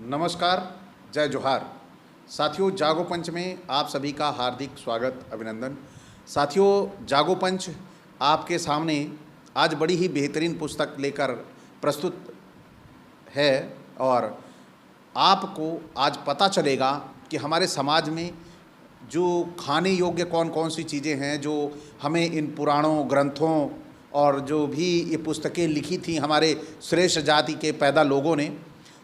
नमस्कार, जय जोहार। साथियों, जागो पंच में आप सभी का हार्दिक स्वागत, अभिनंदन। साथियों, जागो पंच आपके सामने आज बड़ी ही बेहतरीन पुस्तक लेकर प्रस्तुत है और आपको आज पता चलेगा कि हमारे समाज में जो खाने योग्य कौन कौन सी चीज़ें हैं जो हमें इन पुराणों ग्रंथों और जो भी ये पुस्तकें लिखी थी हमारे श्रेष्ठ जाति के पैदा लोगों ने,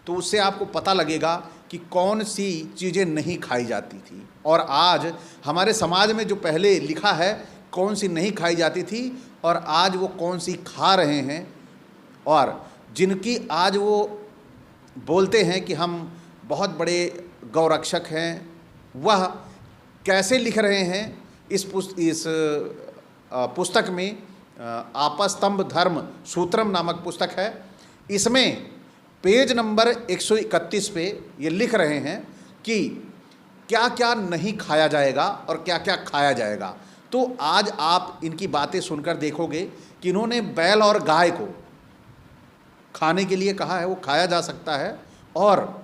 तो उससे आपको पता लगेगा कि कौन सी चीज़ें नहीं खाई जाती थी और आज हमारे समाज में जो पहले लिखा है कौन सी नहीं खाई जाती थी और आज वो कौन सी खा रहे हैं, और जिनकी आज वो बोलते हैं कि हम बहुत बड़े गौरक्षक हैं, वह कैसे लिख रहे हैं। इस पुस्तक में आपस्तंभ धर्म सूत्रम नामक पुस्तक है। इसमें पेज नंबर 131 पे ये लिख रहे हैं कि क्या क्या नहीं खाया जाएगा और क्या क्या खाया जाएगा। तो आज आप इनकी बातें सुनकर देखोगे कि इन्होंने बैल और गाय को खाने के लिए कहा है, वो खाया जा सकता है, और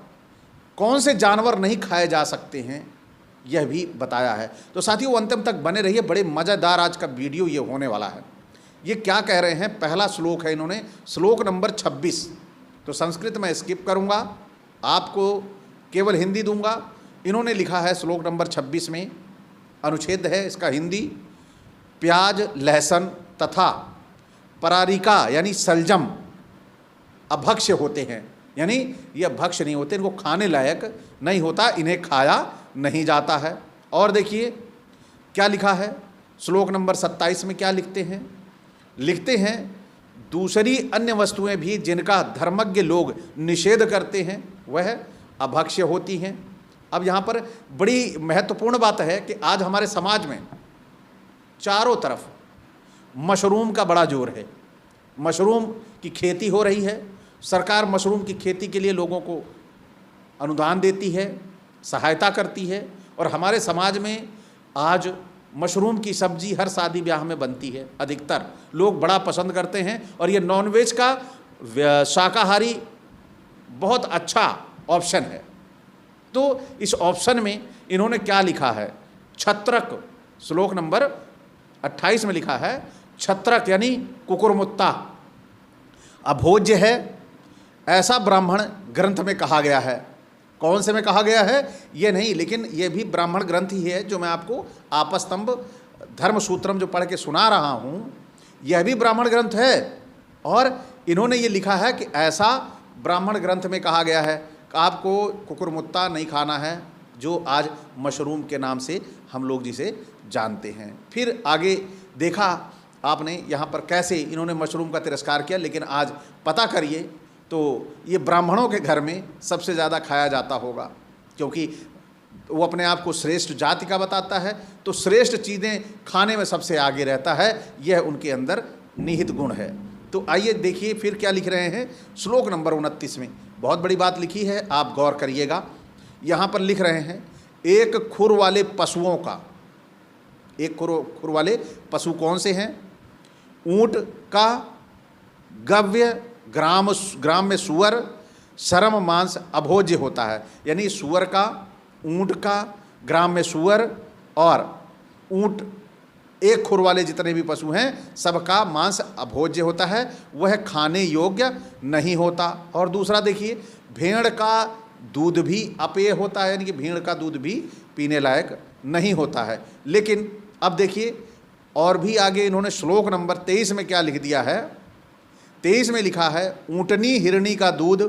कौन से जानवर नहीं खाए जा सकते हैं यह भी बताया है। तो साथियों, अंतिम तक बने रहिए, बड़े मज़ेदार आज का वीडियो ये होने वाला है। ये क्या कह रहे हैं, पहला श्लोक है इन्होंने, श्लोक नंबर 26। तो संस्कृत में स्किप करूंगा, आपको केवल हिंदी दूंगा। इन्होंने लिखा है श्लोक नंबर 26 में, अनुच्छेद है इसका हिंदी, प्याज लहसुन तथा परारिका यानी सलजम अभक्ष्य होते हैं, यानी ये भक्ष्य नहीं होते, इनको खाने लायक नहीं होता, इन्हें खाया नहीं जाता है। और देखिए क्या लिखा है श्लोक नंबर 27 में, क्या लिखते हैं दूसरी अन्य वस्तुएं भी जिनका धर्मज्ञ लोग निषेध करते हैं वह अभक्ष्य होती हैं। अब यहाँ पर बड़ी महत्वपूर्ण बात है कि आज हमारे समाज में चारों तरफ मशरूम का बड़ा जोर है। मशरूम की खेती हो रही है, सरकार मशरूम की खेती के लिए लोगों को अनुदान देती है, सहायता करती है, और हमारे समाज में आज मशरूम की सब्जी हर शादी ब्याह में बनती है, अधिकतर लोग बड़ा पसंद करते हैं। और ये नॉनवेज का शाकाहारी बहुत अच्छा ऑप्शन है। तो इस ऑप्शन में इन्होंने क्या लिखा है, छत्रक, श्लोक नंबर 28 में लिखा है, छत्रक यानी कुकुरमुत्ता अभोज्य है, ऐसा ब्राह्मण ग्रंथ में कहा गया है। कौन से में कहा गया है ये नहीं, लेकिन ये भी ब्राह्मण ग्रंथ ही है जो मैं आपको आपस्तंभ धर्म सूत्रम जो पढ़ के सुना रहा हूँ, यह भी ब्राह्मण ग्रंथ है। और इन्होंने ये लिखा है कि ऐसा ब्राह्मण ग्रंथ में कहा गया है कि आपको कुकुरमुत्ता नहीं खाना है, जो आज मशरूम के नाम से हम लोग जिसे जानते हैं। फिर आगे देखा आपने यहाँ पर कैसे इन्होंने मशरूम का तिरस्कार किया, लेकिन आज पता करिए तो ये ब्राह्मणों के घर में सबसे ज़्यादा खाया जाता होगा, क्योंकि वो अपने आप को श्रेष्ठ जाति का बताता है, तो श्रेष्ठ चीज़ें खाने में सबसे आगे रहता है, यह उनके अंदर निहित गुण है। तो आइए देखिए फिर क्या लिख रहे हैं श्लोक नंबर 29 में, बहुत बड़ी बात लिखी है, आप गौर करिएगा। यहाँ पर लिख रहे हैं, एक खुर वाले पशुओं का, एक खुर वाले पशु कौन से हैं, ऊँट का, गव्य ग्राम में सुअर, शर्म मांस अभोज्य होता है, यानी सुअर का, ऊँट का, ग्राम में सुअर और ऊँट, एक खुर वाले जितने भी पशु हैं सबका मांस अभोज्य होता है, वह खाने योग्य नहीं होता। और दूसरा देखिए, भेड़ का दूध भी अपेय होता है, यानी कि भेड़ का दूध भी पीने लायक नहीं होता है। लेकिन अब देखिए और भी आगे इन्होंने श्लोक नंबर 23 में क्या लिख दिया है, 23 में लिखा है, ऊँटनी हिरणी का दूध,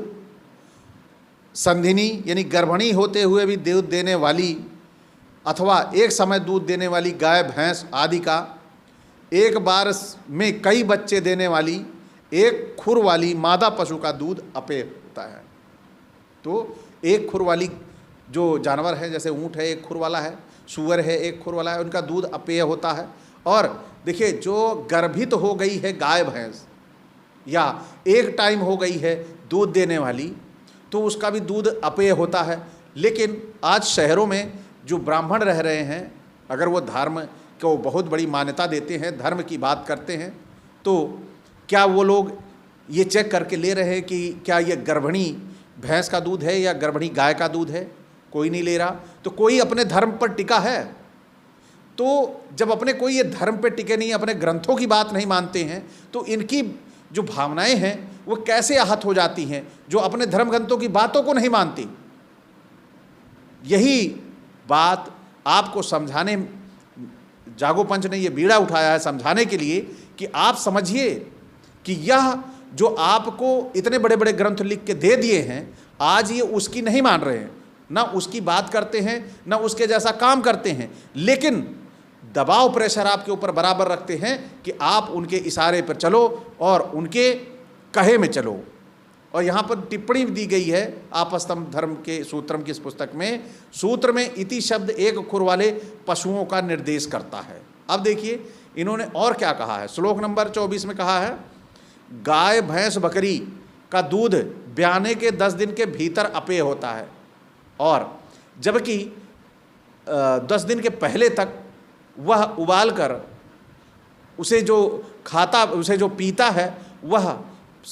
संधिनी यानी गर्भिणी होते हुए भी दूध देने वाली अथवा एक समय दूध देने वाली गाय भैंस आदि का, एक बार में कई बच्चे देने वाली एक खुर वाली मादा पशु का दूध अपेय होता है। तो एक खुर वाली जो जानवर है, जैसे ऊँट है एक खुर वाला है, सूअर है एक खुर वाला है, उनका दूध अपेय होता है। और देखिए जो गर्भित हो गई है गाय भैंस या एक टाइम हो गई है दूध देने वाली, तो उसका भी दूध अपेय होता है। लेकिन आज शहरों में जो ब्राह्मण रह रहे हैं, अगर वो धर्म को बहुत बड़ी मान्यता देते हैं, धर्म की बात करते हैं, तो क्या वो लोग ये चेक करके ले रहे हैं कि क्या ये गर्भिणी भैंस का दूध है या गर्भणी गाय का दूध है, कोई नहीं ले रहा। तो कोई अपने धर्म पर टिका है। तो जब अपने कोई ये धर्म पे टिके नहीं, अपने ग्रंथों की बात नहीं मानते हैं, तो इनकी जो भावनाएं हैं वो कैसे आहत हो जाती हैं, जो अपने धर्म ग्रंथों की बातों को नहीं मानती। यही बात आपको समझाने, जागो पंच ने ये बीड़ा उठाया है समझाने के लिए कि आप समझिए कि यह जो आपको इतने बड़े बड़े ग्रंथ लिख के दे दिए हैं, आज ये उसकी नहीं मान रहे हैं, ना उसकी बात करते हैं, ना उसके जैसा काम करते हैं, लेकिन दबाव प्रेशर आपके ऊपर बराबर रखते हैं कि आप उनके इशारे पर चलो और उनके कहे में चलो। और यहाँ पर टिप्पणी दी गई है आपस्तंभ धर्म के सूत्रम की इस पुस्तक में। सूत्र में इति शब्द एक खुर वाले पशुओं का निर्देश करता है। अब देखिए इन्होंने और क्या कहा है। श्लोक नंबर 24 में कहा है, गाय भैंस बकरी का दूध ब्याने के 10 दिन के भीतर अपेय होता है, और जबकि 10 दिन के पहले तक वह उबाल कर उसे जो खाता, उसे जो पीता है, वह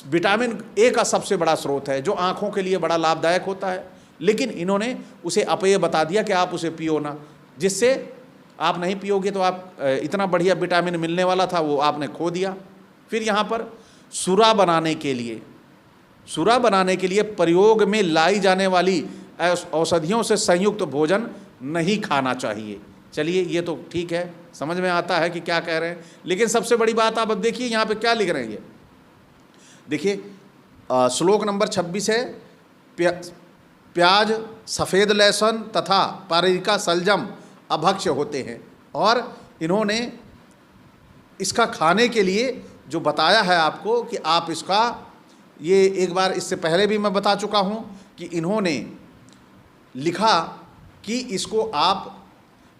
विटामिन ए का सबसे बड़ा स्रोत है, जो आँखों के लिए बड़ा लाभदायक होता है। लेकिन इन्होंने उसे अपेय बता दिया कि आप उसे पियो ना, जिससे आप नहीं पियोगे तो आप इतना बढ़िया विटामिन मिलने वाला था वो आपने खो दिया। फिर यहाँ पर सुरा बनाने के लिए प्रयोग में लाई जाने वाली औषधियों से संयुक्त भोजन नहीं खाना चाहिए। चलिए ये तो ठीक है, समझ में आता है कि क्या कह रहे हैं, लेकिन सबसे बड़ी बात आप अब देखिए यहाँ पे क्या लिख रहे हैं। ये देखिए श्लोक नंबर 26 है, प्याज, सफ़ेद लहसुन तथा पारिका सलजम अभक्ष्य होते हैं, और इन्होंने इसका खाने के लिए जो बताया है आपको कि आप इसका, ये एक बार इससे पहले भी मैं बता चुका हूँ कि इन्होंने लिखा कि इसको आप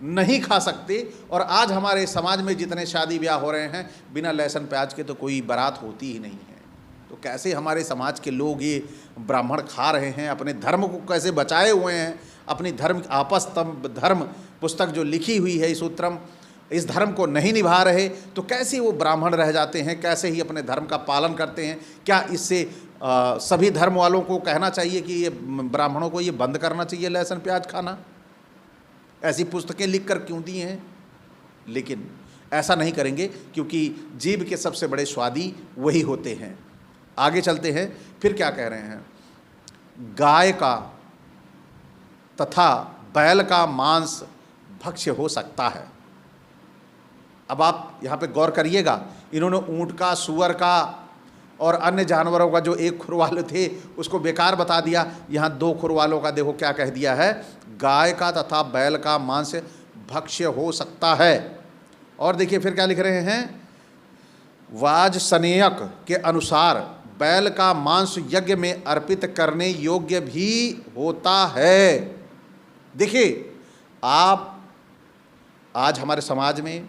नहीं खा सकते। और आज हमारे समाज में जितने शादी ब्याह हो रहे हैं, बिना लहसुन प्याज के तो कोई बारात होती ही नहीं है। तो कैसे हमारे समाज के लोग ये ब्राह्मण खा रहे हैं, अपने धर्म को कैसे बचाए हुए हैं, अपनी धर्म आपस्तंभ धर्म पुस्तक जो लिखी हुई है इस सूत्रम, इस धर्म को नहीं निभा रहे, तो कैसे वो ब्राह्मण रह जाते हैं, कैसे ही अपने धर्म का पालन करते हैं। क्या इससे सभी धर्म वालों को कहना चाहिए कि ये ब्राह्मणों को ये बंद करना चाहिए लहसुन प्याज खाना? ऐसी पुस्तकें लिख कर क्यों दी हैं? लेकिन ऐसा नहीं करेंगे, क्योंकि जीव के सबसे बड़े स्वादी वही होते हैं। आगे चलते हैं, फिर क्या कह रहे हैं, गाय का तथा बैल का मांस भक्ष्य हो सकता है। अब आप यहाँ पे गौर करिएगा, इन्होंने ऊंट का, सुअर का और अन्य जानवरों का जो एक खुर वाले थे उसको बेकार बता दिया। यहाँ 2 खुर वालों का देखो क्या कह दिया है, गाय का तथा बैल का मांस भक्ष्य हो सकता है। और देखिए फिर क्या लिख रहे हैं, वाजसनेयक के अनुसार बैल का मांस यज्ञ में अर्पित करने योग्य भी होता है। देखिए आप आज हमारे समाज में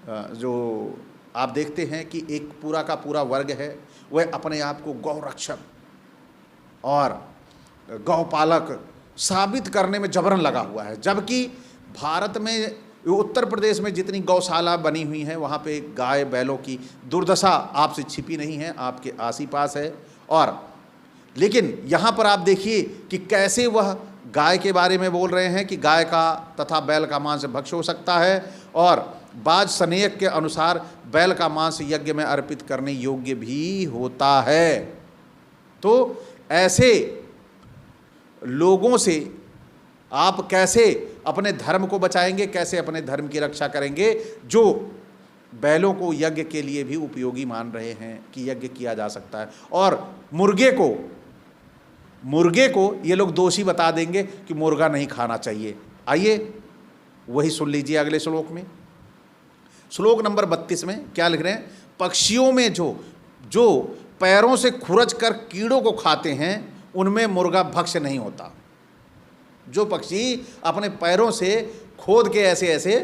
जो आप देखते हैं कि एक पूरा का पूरा वर्ग है, वह अपने आप को गौ रक्षक और गौपालक साबित करने में जबरन लगा हुआ है। जबकि भारत में, उत्तर प्रदेश में जितनी गौशाला बनी हुई हैं, वहाँ पे गाय बैलों की दुर्दशा आपसे छिपी नहीं है, आपके आस ही पास है। और लेकिन यहाँ पर आप देखिए कि कैसे वह गाय के बारे में बोल रहे हैं कि गाय का तथा बैल का मांस भक्ष्य हो सकता है, और वाजसनेयक के अनुसार बैल का मांस यज्ञ में अर्पित करने योग्य भी होता है। तो ऐसे लोगों से आप कैसे अपने धर्म को बचाएंगे, कैसे अपने धर्म की रक्षा करेंगे, जो बैलों को यज्ञ के लिए भी उपयोगी मान रहे हैं कि यज्ञ किया जा सकता है। और मुर्गे को ये लोग दोषी बता देंगे कि मुर्गा नहीं खाना चाहिए। आइए वही सुन लीजिए अगले श्लोक में। श्लोक नंबर 32 में क्या लिख रहे हैं, पक्षियों में जो पैरों से खुरच कर कीड़ों को खाते हैं, उनमें मुर्गा भक्ष्य नहीं होता। जो पक्षी अपने पैरों से खोद के ऐसे ऐसे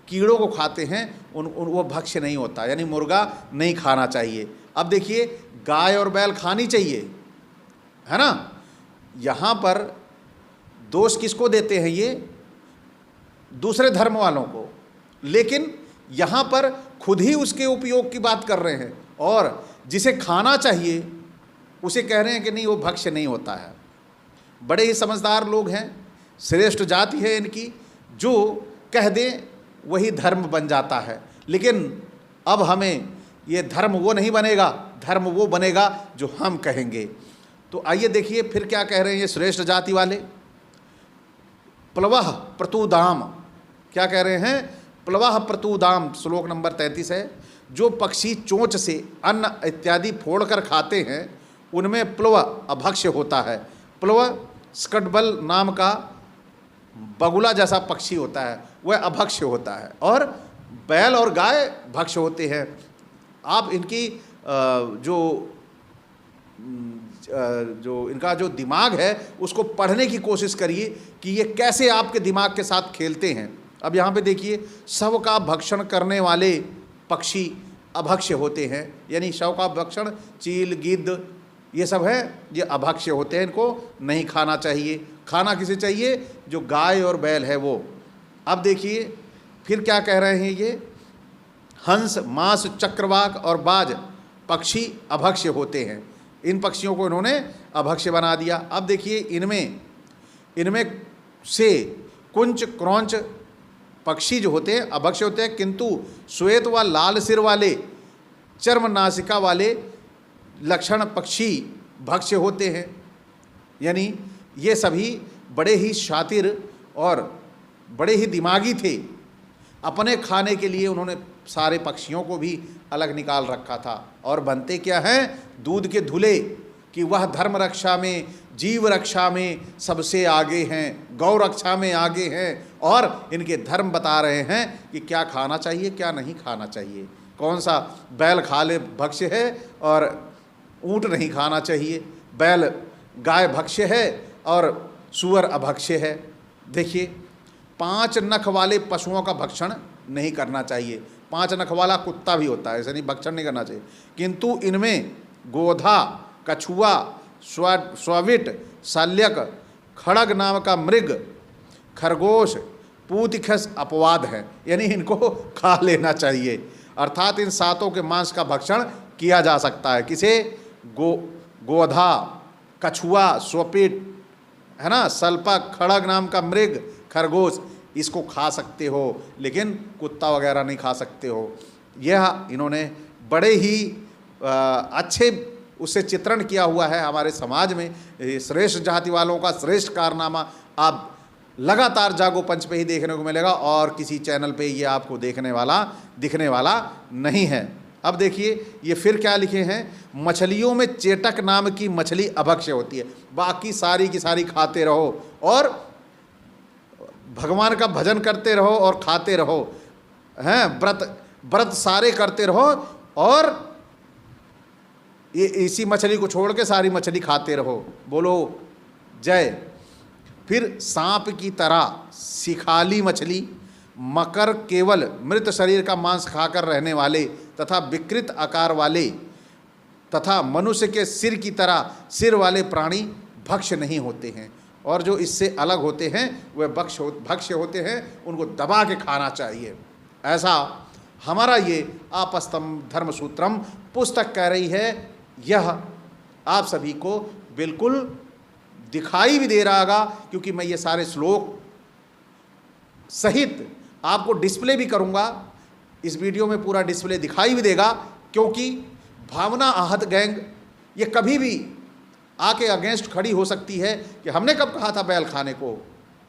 कीड़ों को खाते हैं, वो भक्ष्य नहीं होता, यानी मुर्गा नहीं खाना चाहिए। अब देखिए गाय और बैल खानी चाहिए, है ना। यहाँ पर दोष किसको देते हैं, ये दूसरे धर्म वालों को, लेकिन यहाँ पर खुद ही उसके उपयोग की बात कर रहे हैं। और जिसे खाना चाहिए उसे कह रहे हैं कि नहीं वो भक्ष्य नहीं होता है। बड़े ही समझदार लोग हैं, श्रेष्ठ जाति है इनकी, जो कह दें वही धर्म बन जाता है। लेकिन अब हमें ये धर्म वो नहीं बनेगा, धर्म वो बनेगा जो हम कहेंगे। तो आइए देखिए फिर क्या कह रहे हैं ये श्रेष्ठ जाति वाले। प्लवः प्रतुदाम, क्या कह रहे हैं? प्लवः प्रतुदाम, श्लोक नंबर 33 है। जो पक्षी चोंच से अन्न इत्यादि फोड़कर खाते हैं उनमें प्लव अभक्ष्य होता है। प्लव स्कटबल नाम का बगुला जैसा पक्षी होता है, वह अभक्ष्य होता है, और बैल और गाय भक्ष्य होते हैं। आप इनकी जो इनका जो दिमाग है उसको पढ़ने की कोशिश करिए कि ये कैसे आपके दिमाग के साथ खेलते हैं। अब यहाँ पे देखिए, शव का भक्षण करने वाले पक्षी अभक्ष्य होते हैं, यानी शव का भक्षण, चील, गिद्ध, ये सब है, ये अभक्ष्य होते हैं, इनको नहीं खाना चाहिए। खाना किसे चाहिए? जो गाय और बैल है वो। अब देखिए फिर क्या कह रहे हैं ये, हंस, मांस, चक्रवाक और बाज पक्षी अभक्ष्य होते हैं। इन पक्षियों को इन्होंने अभक्ष्य बना दिया। अब देखिए इनमें से कुंच, क्रौंच पक्षी जो होते हैं अभक्ष्य होते हैं, किंतु श्वेत व लाल सिर वाले, चर्म नासिका वाले लक्षण पक्षी भक्ष्य होते हैं। यानी ये सभी बड़े ही शातिर और बड़े ही दिमागी थे। अपने खाने के लिए उन्होंने सारे पक्षियों को भी अलग निकाल रखा था। और बनते क्या हैं? दूध के धुले, कि वह धर्म रक्षा में, जीव रक्षा में सबसे आगे हैं, गौ रक्षा में आगे हैं, और इनके धर्म बता रहे हैं कि क्या खाना चाहिए क्या नहीं खाना चाहिए। कौन सा बैल खा ले भक्ष्य है और ऊँट नहीं खाना चाहिए, बैल गाय भक्ष्य है और सूअर अभक्ष्य है। देखिए 5 नख वाले पशुओं का भक्षण नहीं करना चाहिए। 5 नख वाला कुत्ता भी होता है, ऐसे नहीं, भक्षण नहीं करना चाहिए। किंतु इनमें गोधा, कछुआ, स्वाविट, शल्यक, खड़ग नाम का मृग, खरगोश, पूतिखस अपवाद है, यानी इनको खा लेना चाहिए। अर्थात इन सातों के मांस का भक्षण किया जा सकता है। किसे? गोधा, कछुआ, स्वपिट, है ना, सल्पक, खड़ग नाम का मृग, खरगोश, इसको खा सकते हो, लेकिन कुत्ता वगैरह नहीं खा सकते हो। यह इन्होंने बड़े ही अच्छे उससे चित्रण किया हुआ है हमारे समाज में। श्रेष्ठ जाति वालों का श्रेष्ठ कारनामा आप लगातार जागो पंच पे ही देखने को मिलेगा, और किसी चैनल पे ये आपको दिखने वाला नहीं है। अब देखिए ये फिर क्या लिखे हैं, मछलियों में चेटक नाम की मछली अभक्ष्य होती है। बाकी सारी की सारी खाते रहो और भगवान का भजन करते रहो और खाते रहो, हैं, व्रत सारे करते रहो, और ये इसी मछली को छोड़ के सारी मछली खाते रहो। बोलो जय। फिर सांप की तरह सिखाली मछली, मकर केवल मृत शरीर का मांस खाकर रहने वाले तथा विकृत आकार वाले तथा मनुष्य के सिर की तरह सिर वाले प्राणी भक्ष्य नहीं होते हैं, और जो इससे अलग होते हैं वह भक्ष्य होते हैं, उनको दबा के खाना चाहिए। ऐसा हमारा ये आपस्तम्भ धर्मसूत्रम पुस्तक कह रही है। यह आप सभी को बिल्कुल दिखाई भी दे रहा होगा, क्योंकि मैं ये सारे श्लोक सहित आपको डिस्प्ले भी करूंगा। इस वीडियो में पूरा डिस्प्ले दिखाई भी देगा, क्योंकि भावना आहत गैंग ये कभी भी आके अगेंस्ट खड़ी हो सकती है कि हमने कब कहा था बैल खाने को,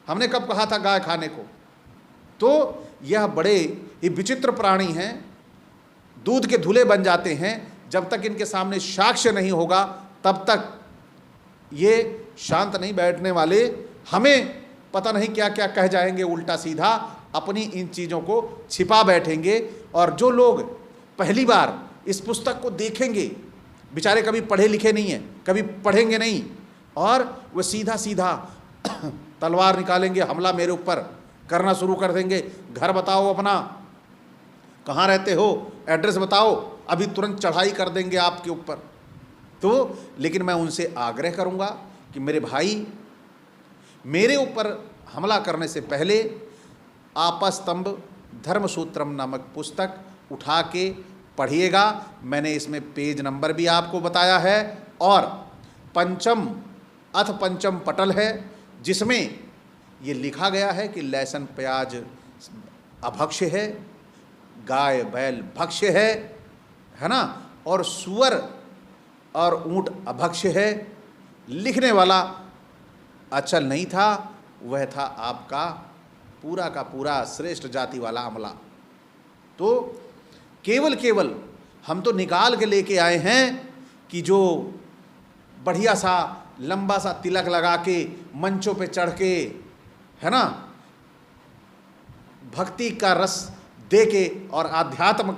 हमने कब कहा था गाय खाने को। तो यह बड़े ही विचित्र प्राणी हैं, दूध के धुले बन जाते हैं। जब तक इनके सामने साक्ष्य नहीं होगा तब तक ये शांत नहीं बैठने वाले। हमें पता नहीं क्या क्या कह जाएंगे उल्टा सीधा, अपनी इन चीज़ों को छिपा बैठेंगे। और जो लोग पहली बार इस पुस्तक को देखेंगे, बेचारे कभी पढ़े लिखे नहीं हैं, कभी पढ़ेंगे नहीं, और वह सीधा सीधा तलवार निकालेंगे, हमला मेरे ऊपर करना शुरू कर देंगे। घर बताओ अपना, कहाँ रहते हो, एड्रेस बताओ, अभी तुरंत चढ़ाई कर देंगे आपके ऊपर। तो लेकिन मैं उनसे आग्रह करूँगा कि मेरे भाई, मेरे ऊपर हमला करने से पहले आपस्तम्भ धर्मसूत्रम नामक पुस्तक उठा के पढ़िएगा। मैंने इसमें पेज नंबर भी आपको बताया है, और पंचम अथ पंचम पटल है, जिसमें ये लिखा गया है कि लहसुन प्याज अभक्ष्य है, गाय बैल भक्ष्य है ना, और सुअर और ऊंट अभक्ष्य है। लिखने वाला अचल नहीं था, वह था आपका पूरा का पूरा श्रेष्ठ जाति वाला अमला। तो केवल हम तो निकाल के लेके आए हैं कि जो बढ़िया सा लंबा सा तिलक लगा के मंचों पे चढ़ के, है ना, भक्ति का रस दे के और आध्यात्म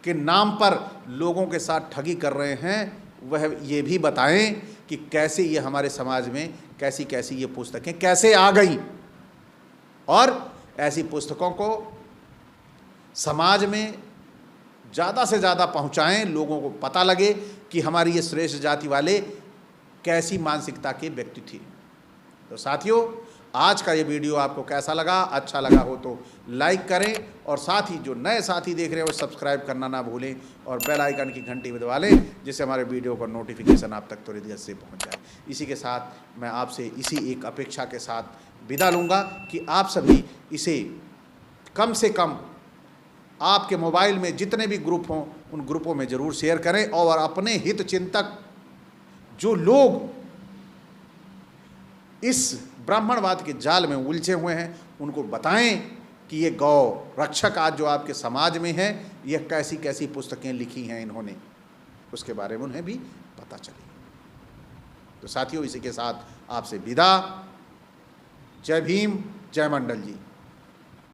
के नाम पर लोगों के साथ ठगी कर रहे हैं, वह ये भी बताएं कि कैसे ये हमारे समाज में कैसी कैसी ये पुस्तकें कैसे आ गई, और ऐसी पुस्तकों को समाज में ज़्यादा से ज़्यादा पहुँचाएं, लोगों को पता लगे कि हमारी ये श्रेष्ठ जाति वाले कैसी मानसिकता के व्यक्ति थे। तो साथियों, आज का ये वीडियो आपको कैसा लगा? अच्छा लगा हो तो लाइक करें, और साथ ही जो नए साथी देख रहे हैं वो सब्सक्राइब करना ना भूलें और बेल आइकन की घंटी भी दबा लें, जिससे हमारे वीडियो का नोटिफिकेशन आप तक त्वरित गति से पहुंच जाए। इसी के साथ मैं आपसे इसी एक अपेक्षा के साथ विदा लूँगा कि आप सभी इसे कम से कम आपके मोबाइल में जितने भी ग्रुप हों उन ग्रुपों में ज़रूर शेयर करें, और अपने हित चिंतक जो लोग इस ब्राह्मणवाद के जाल में उलझे हुए हैं उनको बताएं कि ये गौ रक्षक आज जो आपके समाज में है, यह कैसी कैसी पुस्तकें लिखी हैं इन्होंने, उसके बारे में उन्हें भी पता चले। तो साथियों, इसी के साथ आपसे विदा। जय भीम, जय मंडल जी।